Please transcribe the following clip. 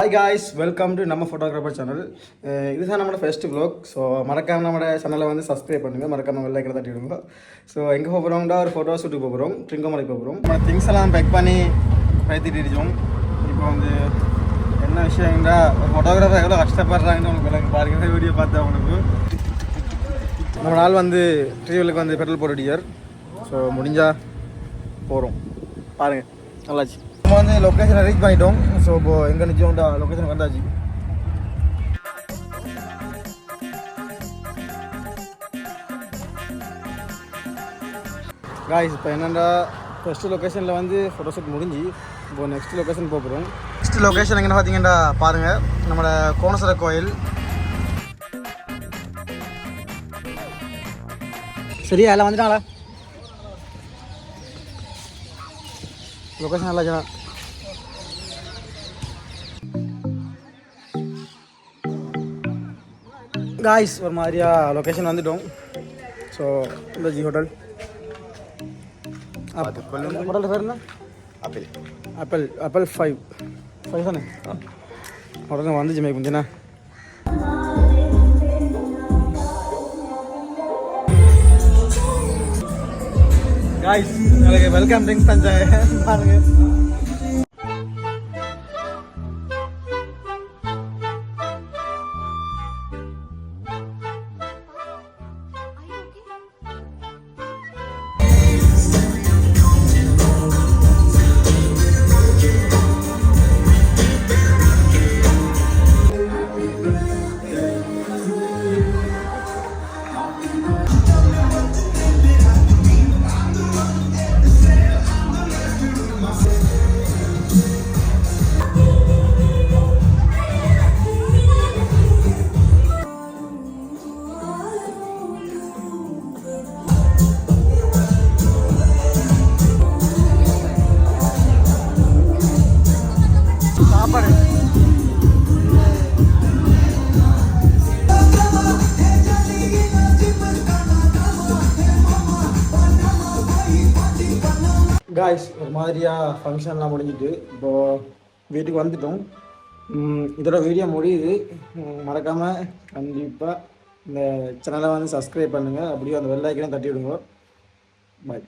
Hi guys, welcome to நம்ம photographer channel. இதுதான் நம்மளோட ஃபர்ஸ்ட் vlog. ஸோ மறக்காமல் நம்மளோட சேனலை வந்து சப்ஸ்கிரைப் பண்ணுங்கள், மறக்காமல் வெள்ளை கடை தட்டி விடுங்க. ஸோ எங்கே போகிறோம்டா ஒரு ஃபோட்டோ ஷூட்டுக்கு போகிறோம், ட்ரிங்கோமலைக்கு போகிறோம். நம்ம திங்ஸ் எல்லாம் பேக் பண்ணி பயத்திட்டு இருக்கோம். இப்போ வந்து என்ன விஷயம்டா, ஃபோட்டோகிராஃபர் எவ்வளோ கஷ்டப்படுறாங்கன்னு உங்களுக்கு பாருங்க, வீடியோ பார்த்து அவங்களுக்கு. நம்ம நாள் வந்து ட்ரீவலுக்கு வந்து பெட்ரோல் போட்டு அடிக்கார். ஸோ முடிஞ்சால் போகிறோம், பாருங்கள், நல்லாச்சு. நம்ம வந்து லொக்கேஷனை ரீச் பண்ணிட்டோம். ஸோ இப்போ எங்கே நிச்சயம்டா லொக்கேஷன் வந்தாச்சு. காய்ஸ், இப்போ என்னென்னா ஃபஸ்ட்டு லொக்கேஷனில் வந்து ஃபோட்டோஷூட் முடிஞ்சு இப்போ நெக்ஸ்ட் லொக்கேஷன் போகிறோம். நெக்ஸ்ட் லொக்கேஷன் எங்கே பார்த்தீங்கன்னா பாருங்கள், நம்மளோட கோணேஸ்வர கோயில். சரியா எல்லாம் வந்துட்டாங்களா? லொக்கேஷன் நல்லா ஜனா. காய்ஸ், ஒரு மாதிரியா லொக்கேஷன் வந்துட்டோம். ஸோ இந்த ஜி ஹோட்டல். ஹோட்டல் பேர் என்ன? ஆப்பிள் 5 தானே ஹோட்டல் வந்துச்சு மேக் முடிஞ்சுண்ணா. காய்ஸ், உங்களுக்கு வெல்கம் ட்ரிங்க்ஸ் தஞ்சாய் பாருங்க. காய்ஸ், ஒரு மாதிரியாக ஃபங்க்ஷன்லாம் முடிஞ்சிட்டு இப்போது வீட்டுக்கு வந்துட்டோம். இதோட வீடியோ முடியுது. மறக்காமல் கண்டிப்பாக இந்த சேனலை வந்து சப்ஸ்கிரைப் பண்ணுங்கள், அப்படியே அந்த பெல் ஐக்கனை தட்டி விடுங்க. பாய்.